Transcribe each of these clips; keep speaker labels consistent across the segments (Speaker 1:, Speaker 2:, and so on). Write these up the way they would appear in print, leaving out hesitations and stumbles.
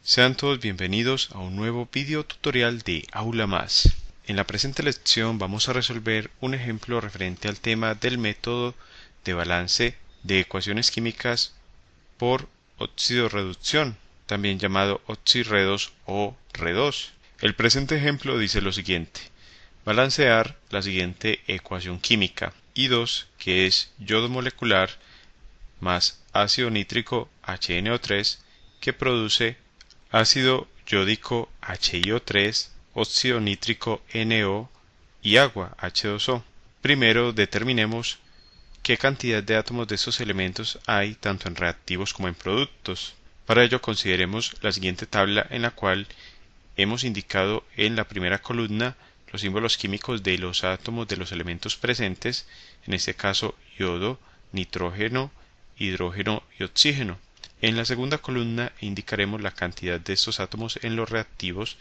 Speaker 1: Sean todos bienvenidos a un nuevo video tutorial de Aula Más. En la presente lección vamos a resolver un ejemplo referente al tema del método de balance de ecuaciones químicas por oxidorreducción, también llamado oxirredos o redos. El presente ejemplo dice lo siguiente: balancear la siguiente ecuación química: I2, que es yodo molecular, más ácido nítrico HNO3, que produce ácido yódico HiO3, óxido nítrico NO y agua H2O. Primero determinemos qué cantidad de átomos de estos elementos hay tanto en reactivos como en productos. Para ello consideremos la siguiente tabla, en la cual hemos indicado en la primera columna los símbolos químicos de los átomos de los elementos presentes, en este caso yodo, nitrógeno, hidrógeno y oxígeno. En la segunda columna indicaremos la cantidad de estos átomos en los reactivos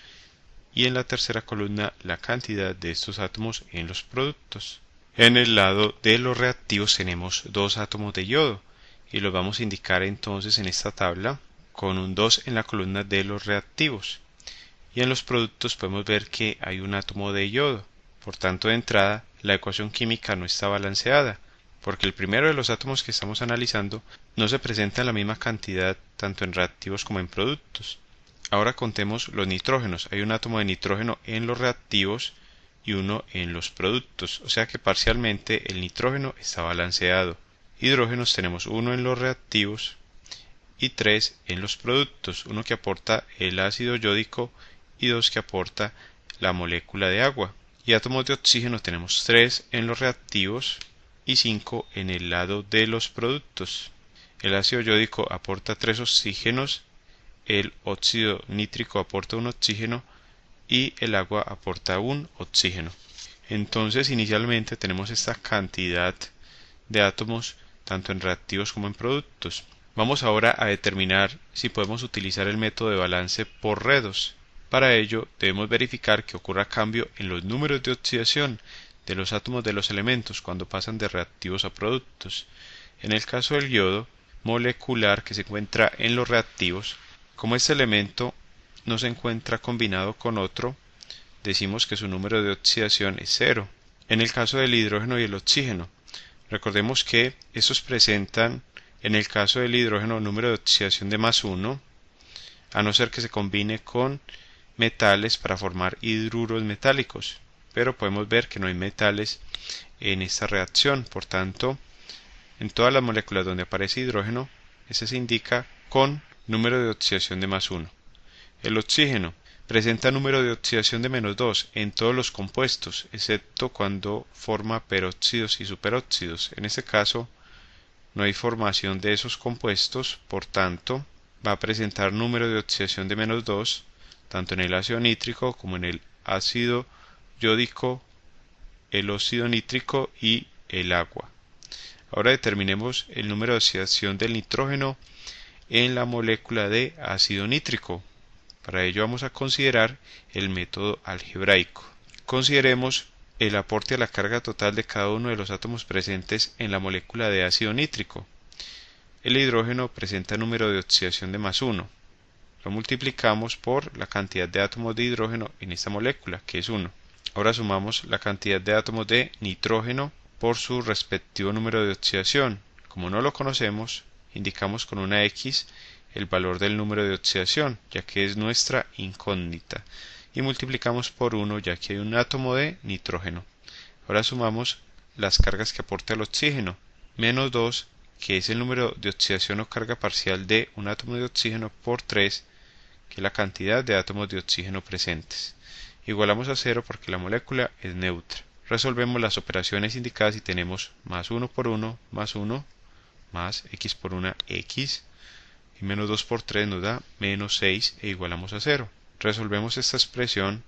Speaker 1: y en la tercera columna la cantidad de estos átomos en los productos. En el lado de los reactivos tenemos dos átomos de yodo y los vamos a indicar entonces en esta tabla con un 2 en la columna de los reactivos. Y en los productos podemos ver que hay un átomo de yodo. Por tanto, de entrada, la ecuación química no está balanceada, porque el primero de los átomos que estamos analizando no se presenta en la misma cantidad tanto en reactivos como en productos. Ahora contemos los nitrógenos. Hay un átomo de nitrógeno en los reactivos y uno en los productos, o sea que parcialmente el nitrógeno está balanceado. Hidrógenos tenemos uno en los reactivos y 3 en los productos, uno que aporta el ácido yódico y 2 que aporta la molécula de agua. Y átomos de oxígeno tenemos 3 en los reactivos y 5 en el lado de los productos. El ácido yódico aporta 3 oxígenos, el óxido nítrico aporta un oxígeno y el agua aporta un oxígeno. Entonces inicialmente tenemos esta cantidad de átomos tanto en reactivos como en productos. Vamos ahora a determinar si podemos utilizar el método de balance por redos. Para ello debemos verificar que ocurra cambio en los números de oxidación de los átomos de los elementos cuando pasan de reactivos a productos. En el caso del yodo molecular, que se encuentra en los reactivos, como este elemento no se encuentra combinado con otro, decimos que su número de oxidación es 0. En el caso del hidrógeno y el oxígeno, recordemos que estos presentan, en el caso del hidrógeno, número de oxidación de +1, a no ser que se combine con metales para formar hidruros metálicos, pero podemos ver que no hay metales en esta reacción. Por tanto, en todas las moléculas donde aparece hidrógeno, este se indica con número de oxidación de +1. El oxígeno presenta número de oxidación de -2 en todos los compuestos, excepto cuando forma peróxidos y superóxidos. En este caso no hay formación de esos compuestos, por tanto va a presentar número de oxidación de -2 tanto en el ácido nítrico como en el ácido yódico, el óxido nítrico y el agua. Ahora determinemos el número de oxidación del nitrógeno en la molécula de ácido nítrico. Para ello vamos a considerar el método algebraico. Consideremos el aporte a la carga total de cada uno de los átomos presentes en la molécula de ácido nítrico. El hidrógeno presenta número de oxidación de +1. Lo multiplicamos por la cantidad de átomos de hidrógeno en esta molécula, que es 1. Ahora sumamos la cantidad de átomos de nitrógeno por su respectivo número de oxidación. Como no lo conocemos, indicamos con una X el valor del número de oxidación, ya que es nuestra incógnita, y multiplicamos por 1, ya que hay un átomo de nitrógeno. Ahora sumamos las cargas que aporta el oxígeno, -2, que es el número de oxidación o carga parcial de un átomo de oxígeno, por 3, que es la cantidad de átomos de oxígeno presentes. Igualamos a 0 porque la molécula es neutra. Resolvemos las operaciones indicadas y tenemos +1 por 1, +1, más x por 1, x, y -2 por 3 nos da -6 e igualamos a 0. Resolvemos esta expresión,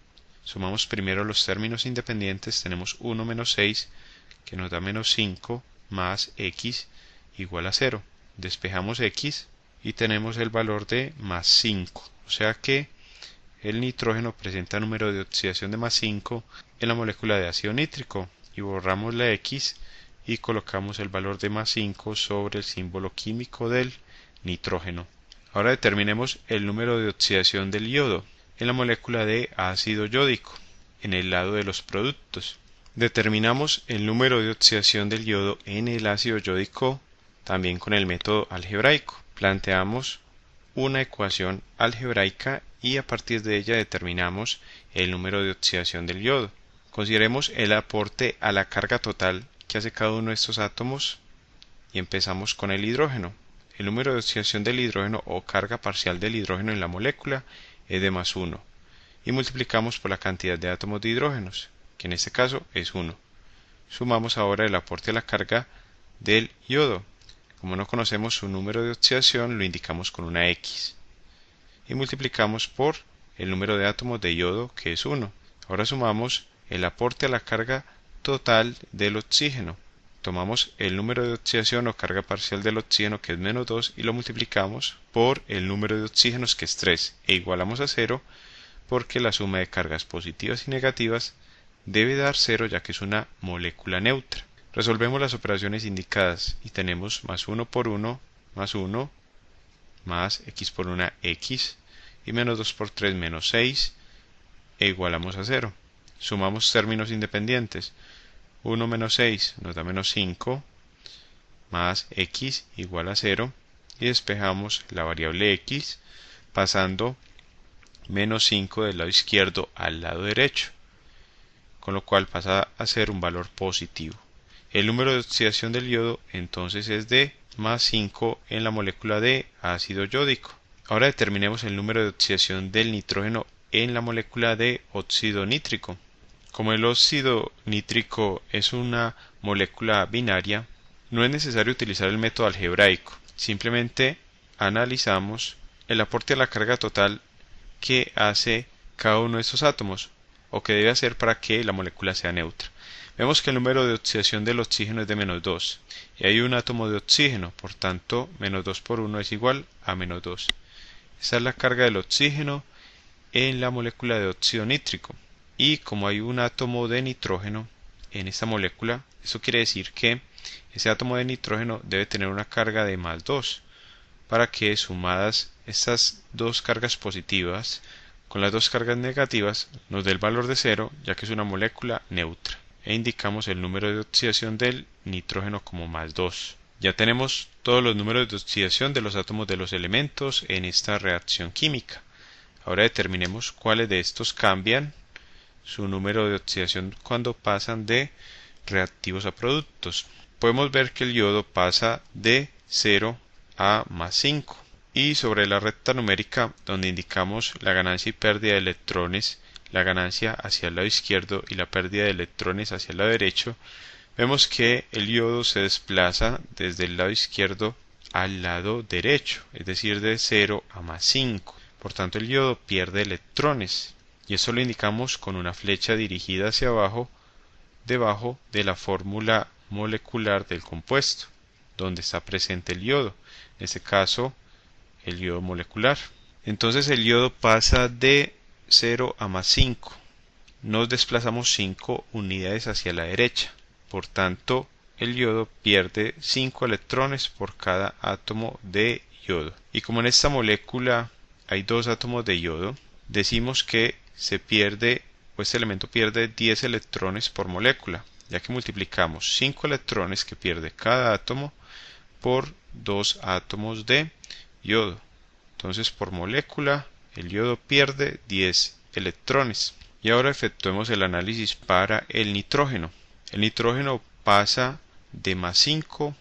Speaker 1: sumamos primero los términos independientes, tenemos 1 menos 6 que nos da -5 más x igual a 0. Despejamos x y tenemos el valor de +5, o sea que el nitrógeno presenta número de oxidación de +5 en la molécula de ácido nítrico, y borramos la x y colocamos el valor de +5 sobre el símbolo químico del nitrógeno. Ahora determinemos el número de oxidación del yodo en la molécula de ácido yódico en el lado de los productos. Determinamos el número de oxidación del yodo en el ácido yódico también con el método algebraico. Planteamos una ecuación algebraica y a partir de ella determinamos el número de oxidación del yodo. Consideremos el aporte a la carga total que hace cada uno de estos átomos y empezamos con el hidrógeno. El número de oxidación del hidrógeno o carga parcial del hidrógeno en la molécula es de más 1 y multiplicamos por la cantidad de átomos de hidrógenos, que en este caso es 1. Sumamos ahora el aporte a la carga del yodo. Como no conocemos su número de oxidación, lo indicamos con una X. Y multiplicamos por el número de átomos de yodo, que es 1. Ahora sumamos el aporte a la carga total del oxígeno. Tomamos el número de oxidación o carga parcial del oxígeno, que es menos 2, y lo multiplicamos por el número de oxígenos, que es 3, e igualamos a 0, porque la suma de cargas positivas y negativas debe dar 0, ya que es una molécula neutra. Resolvemos las operaciones indicadas y tenemos más 1 por 1, más 1, más x por 1, x, y menos 2 por 3, menos 6, e igualamos a 0. Sumamos términos independientes. 1 menos 6 nos da menos 5, más x igual a 0, y despejamos la variable x pasando menos 5 del lado izquierdo al lado derecho, con lo cual pasa a ser un valor positivo. El número de oxidación del yodo entonces es de más 5 en la molécula de ácido yódico. Ahora determinemos el número de oxidación del nitrógeno en la molécula de óxido nítrico. Como el óxido nítrico es una molécula binaria, no es necesario utilizar el método algebraico. Simplemente analizamos el aporte a la carga total que hace cada uno de estos átomos, o que debe hacer para que la molécula sea neutra. Vemos que el número de oxidación del oxígeno es de menos 2, y hay un átomo de oxígeno, por tanto, menos 2 por 1 es igual a menos 2. Esa es la carga del oxígeno en la molécula de óxido nítrico. Y como hay un átomo de nitrógeno en esta molécula, eso quiere decir que ese átomo de nitrógeno debe tener una carga de más 2, para que sumadas estas dos cargas positivas con las dos cargas negativas nos dé el valor de 0, ya que es una molécula neutra, e indicamos el número de oxidación del nitrógeno como más 2. Ya tenemos todos los números de oxidación de los átomos de los elementos en esta reacción química. Ahora determinemos cuáles de estos cambian su número de oxidación cuando pasan de reactivos a productos. Podemos ver que el yodo pasa de 0 a más 5. Y sobre la recta numérica, donde indicamos la ganancia y pérdida de electrones, la ganancia hacia el lado izquierdo y la pérdida de electrones hacia el lado derecho, vemos que el yodo se desplaza desde el lado izquierdo al lado derecho, es decir, de 0 a más 5. Por tanto, el yodo pierde electrones. Y eso lo indicamos con una flecha dirigida hacia abajo, debajo de la fórmula molecular del compuesto, donde está presente el yodo, en este caso el yodo molecular. Entonces el yodo pasa de 0 a más 5. Nos desplazamos 5 unidades hacia la derecha, por tanto el yodo pierde 5 electrones por cada átomo de yodo. Y como en esta molécula hay 2 átomos de yodo, decimos que este elemento pierde 10 electrones por molécula, ya que multiplicamos 5 electrones que pierde cada átomo por 2 átomos de yodo. Entonces, por molécula, el yodo pierde 10 electrones. Y ahora efectuemos el análisis para el nitrógeno. El nitrógeno pasa de más 5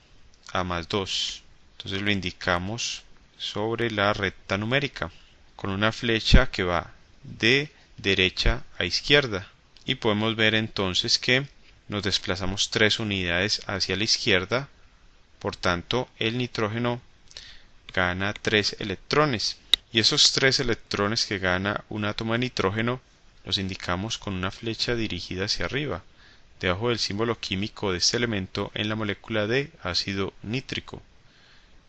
Speaker 1: a más 2. Entonces lo indicamos sobre la recta numérica con una flecha que va de derecha a izquierda, y podemos ver entonces que nos desplazamos 3 unidades hacia la izquierda, por tanto el nitrógeno gana 3 electrones, y esos 3 electrones que gana un átomo de nitrógeno los indicamos con una flecha dirigida hacia arriba, debajo del símbolo químico de este elemento en la molécula de ácido nítrico.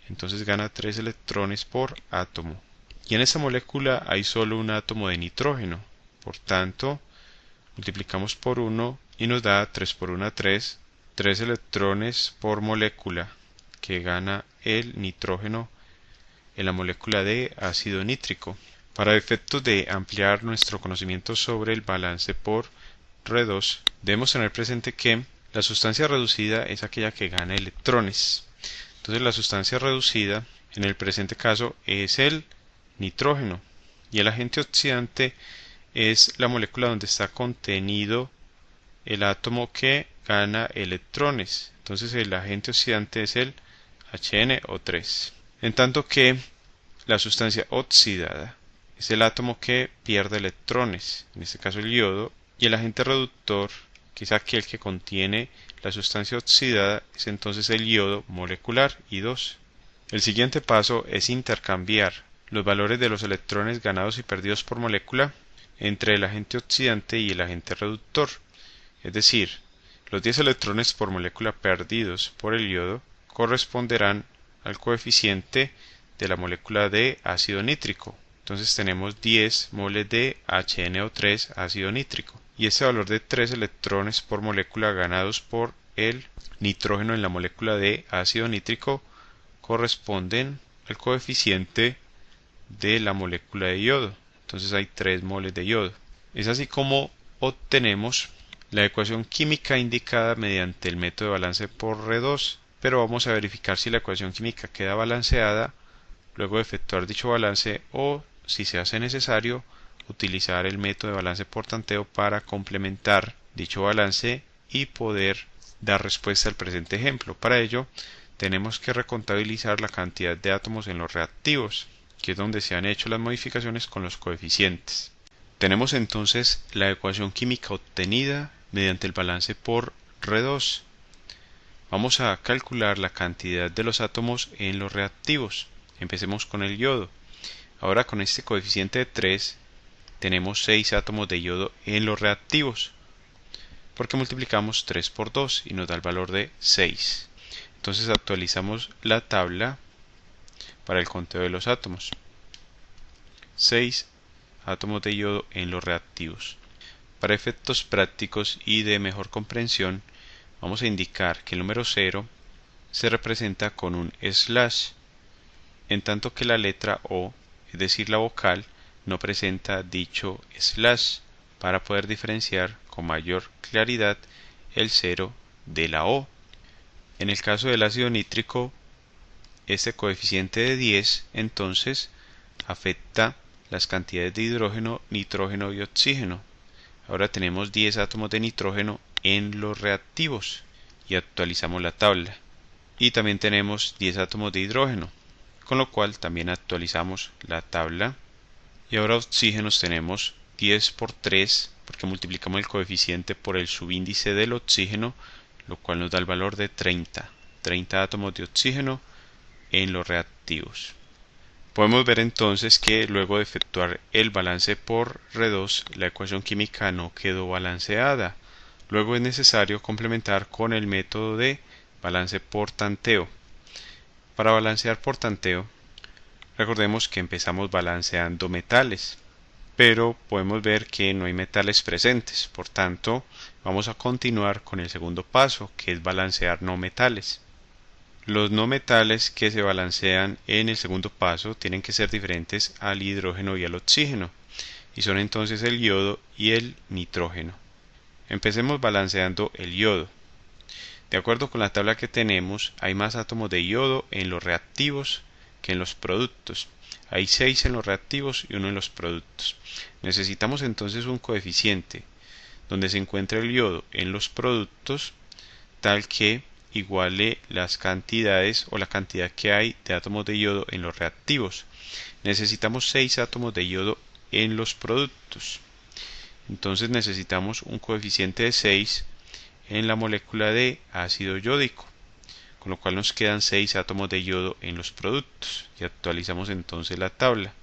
Speaker 1: Entonces gana 3 electrones por átomo. Y en esta molécula hay solo un átomo de nitrógeno. Por tanto, multiplicamos por 1 y nos da 3 por 1, 3 electrones por molécula que gana el nitrógeno en la molécula de ácido nítrico. Para efectos de ampliar nuestro conocimiento sobre el balance por R2, debemos tener presente que la sustancia reducida es aquella que gana electrones. Entonces la sustancia reducida en el presente caso es el nitrógeno y el agente oxidante es la molécula donde está contenido el átomo que gana electrones. Entonces el agente oxidante es el HNO3. En tanto que la sustancia oxidada es el átomo que pierde electrones, en este caso el yodo, y el agente reductor, que es aquel que contiene la sustancia oxidada, es entonces el yodo molecular I2. El siguiente paso es intercambiar los valores de los electrones ganados y perdidos por molécula entre el agente oxidante y el agente reductor. Es decir, los 10 electrones por molécula perdidos por el yodo corresponderán al coeficiente de la molécula de ácido nítrico. Entonces tenemos 10 moles de HNO3 ácido nítrico. Y este valor de 3 electrones por molécula ganados por el nitrógeno en la molécula de ácido nítrico corresponden al coeficiente de la molécula de yodo. Entonces hay 3 moles de yodo. Es así como obtenemos la ecuación química indicada mediante el método de balance por R2, pero vamos a verificar si la ecuación química queda balanceada luego de efectuar dicho balance o, si se hace necesario, utilizar el método de balance por tanteo para complementar dicho balance y poder dar respuesta al presente ejemplo. Para ello, tenemos que recontabilizar la cantidad de átomos en los reactivos, que es donde se han hecho las modificaciones con los coeficientes. Tenemos entonces la ecuación química obtenida mediante el balance por R2. Vamos a calcular la cantidad de los átomos en los reactivos. Empecemos con el yodo. Ahora con este coeficiente de 3 tenemos 6 átomos de yodo en los reactivos, porque multiplicamos 3 por 2 y nos da el valor de 6. Entonces actualizamos la tabla para el conteo de los átomos. 6 átomos de yodo en los reactivos. Para efectos prácticos y de mejor comprensión, vamos a indicar que el número 0 se representa con un slash, en tanto que la letra O, es decir la vocal, no presenta dicho slash, para poder diferenciar con mayor claridad el 0 de la O. En el caso del ácido nítrico, este coeficiente de 10 entonces afecta las cantidades de hidrógeno, nitrógeno y oxígeno. Ahora tenemos 10 átomos de nitrógeno en los reactivos y actualizamos la tabla. Y también tenemos 10 átomos de hidrógeno, con lo cual también actualizamos la tabla. Y ahora oxígenos tenemos 10 por 3, porque multiplicamos el coeficiente por el subíndice del oxígeno, lo cual nos da el valor de 30 átomos de oxígeno en los reactivos. Podemos ver entonces que luego de efectuar el balance por R2, la ecuación química no quedó balanceada. Luego es necesario complementar con el método de balance por tanteo. Para balancear por tanteo, recordemos que empezamos balanceando metales, pero podemos ver que no hay metales presentes. Por tanto, vamos a continuar con el segundo paso, que es balancear no metales. Los no metales que se balancean en el segundo paso tienen que ser diferentes al hidrógeno y al oxígeno, y son entonces el yodo y el nitrógeno. Empecemos balanceando el yodo. De acuerdo con la tabla que tenemos, hay más átomos de yodo en los reactivos que en los productos. Hay 6 en los reactivos y 1 en los productos. Necesitamos entonces un coeficiente donde se encuentre el yodo en los productos tal que iguale las cantidades o la cantidad que hay de átomos de yodo en los reactivos. Necesitamos 6 átomos de yodo en los productos. Entonces necesitamos un coeficiente de 6 en la molécula de ácido yódico, con lo cual nos quedan 6 átomos de yodo en los productos. Y actualizamos entonces la tabla.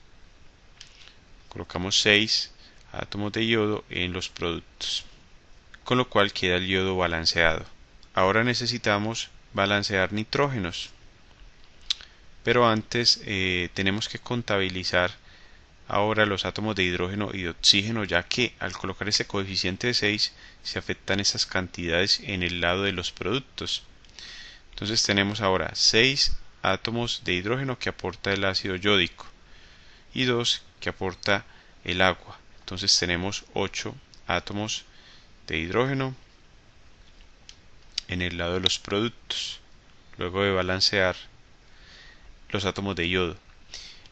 Speaker 1: Colocamos 6 átomos de yodo en los productos, con lo cual queda el yodo balanceado. Ahora necesitamos balancear nitrógenos, pero antes tenemos que contabilizar ahora los átomos de hidrógeno y de oxígeno, ya que al colocar ese coeficiente de 6 se afectan esas cantidades en el lado de los productos. Entonces tenemos ahora 6 átomos de hidrógeno que aporta el ácido yódico y 2 que aporta el agua. Entonces tenemos 8 átomos de hidrógeno en el lado de los productos, luego de balancear los átomos de yodo.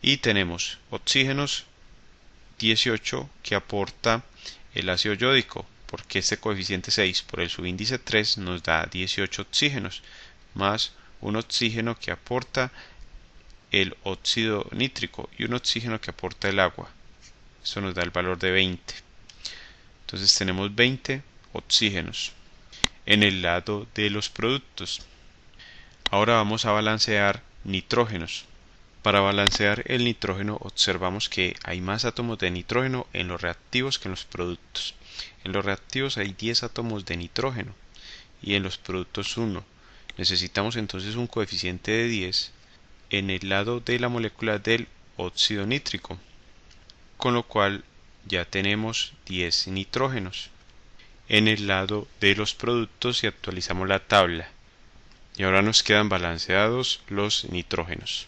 Speaker 1: Y tenemos oxígenos 18 que aporta el ácido yódico, porque este coeficiente 6 por el subíndice 3 nos da 18 oxígenos, más un oxígeno que aporta el óxido nítrico y un oxígeno que aporta el agua. Esto nos da el valor de 20. Entonces tenemos 20 oxígenos en el lado de los productos. Ahora vamos a balancear nitrógenos. Para balancear el nitrógeno observamos que hay más átomos de nitrógeno en los reactivos que en los productos. En los reactivos hay 10 átomos de nitrógeno y en los productos 1. Necesitamos entonces un coeficiente de 10 en el lado de la molécula del óxido nítrico, con lo cual ya tenemos 10 nitrógenos en el lado de los productos y actualizamos la tabla. Y ahora nos quedan balanceados los nitrógenos.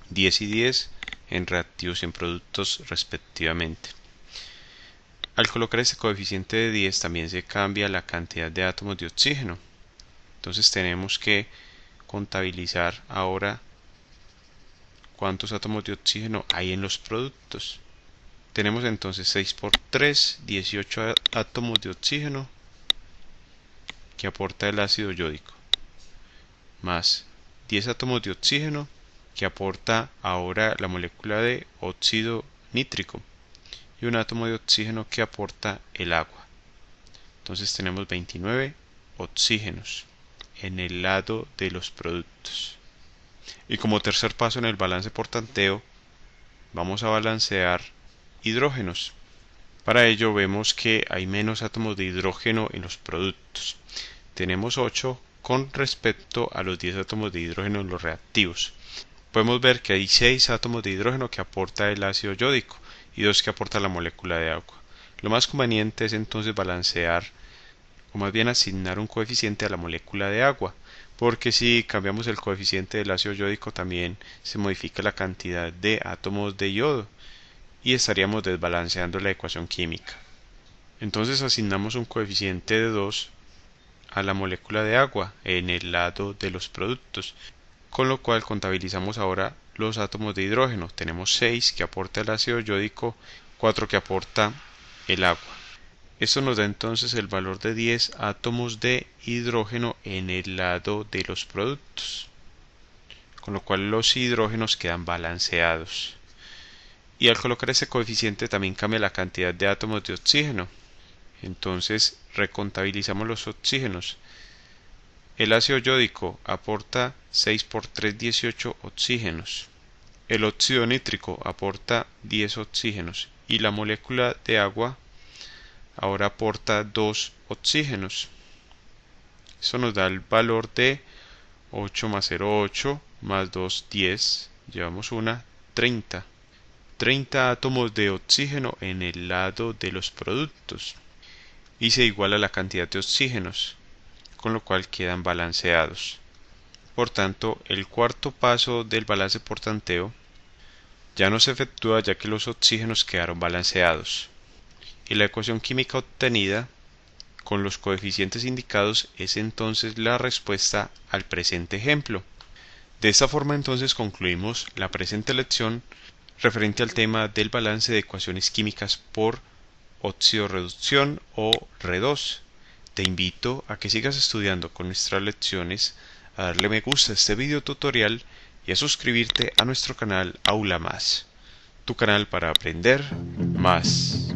Speaker 1: 10 y 10 en reactivos y en productos respectivamente. Al colocar este coeficiente de 10 también se cambia la cantidad de átomos de oxígeno. Entonces tenemos que contabilizar ahora cuántos átomos de oxígeno hay en los productos. Tenemos entonces 6 por 3, 18 átomos de oxígeno que aporta el ácido yódico, más 10 átomos de oxígeno que aporta ahora la molécula de óxido nítrico y un átomo de oxígeno que aporta el agua. Entonces tenemos 29 oxígenos en el lado de los productos. Y como tercer paso en el balance por tanteo, vamos a balancear hidrógenos. Para ello vemos que hay menos átomos de hidrógeno en los productos. Tenemos 8 con respecto a los 10 átomos de hidrógeno en los reactivos. Podemos ver que hay 6 átomos de hidrógeno que aporta el ácido yódico y 2 que aporta la molécula de agua. Lo más conveniente es entonces balancear, o más bien asignar un coeficiente a la molécula de agua, porque si cambiamos el coeficiente del ácido yódico también se modifica la cantidad de átomos de yodo y estaríamos desbalanceando la ecuación química. Entonces asignamos un coeficiente de 2 a la molécula de agua en el lado de los productos, con lo cual contabilizamos ahora los átomos de hidrógeno. Tenemos 6 que aporta el ácido yódico, 4 que aporta el agua. Esto nos da entonces el valor de 10 átomos de hidrógeno en el lado de los productos, con lo cual los hidrógenos quedan balanceados. Y al colocar ese coeficiente también cambia la cantidad de átomos de oxígeno. Entonces recontabilizamos los oxígenos. El ácido yódico aporta 6 por 3, 18 oxígenos. El óxido nítrico aporta 10 oxígenos y la molécula de agua ahora aporta 2 oxígenos. Eso nos da el valor de 8 más 0, 8 más 2, 10. Llevamos 30. 30 átomos de oxígeno en el lado de los productos. Y se iguala la cantidad de oxígenos, con lo cual quedan balanceados. Por tanto, el cuarto paso del balance por tanteo ya no se efectúa ya que los oxígenos quedaron balanceados. Y la ecuación química obtenida con los coeficientes indicados es entonces la respuesta al presente ejemplo. De esta forma entonces concluimos la presente lección referente al tema del balance de ecuaciones químicas por oxidorreducción o Re2. Te invito a que sigas estudiando con nuestras lecciones, a darle me gusta a este video tutorial y a suscribirte a nuestro canal Aula Más, tu canal para aprender más.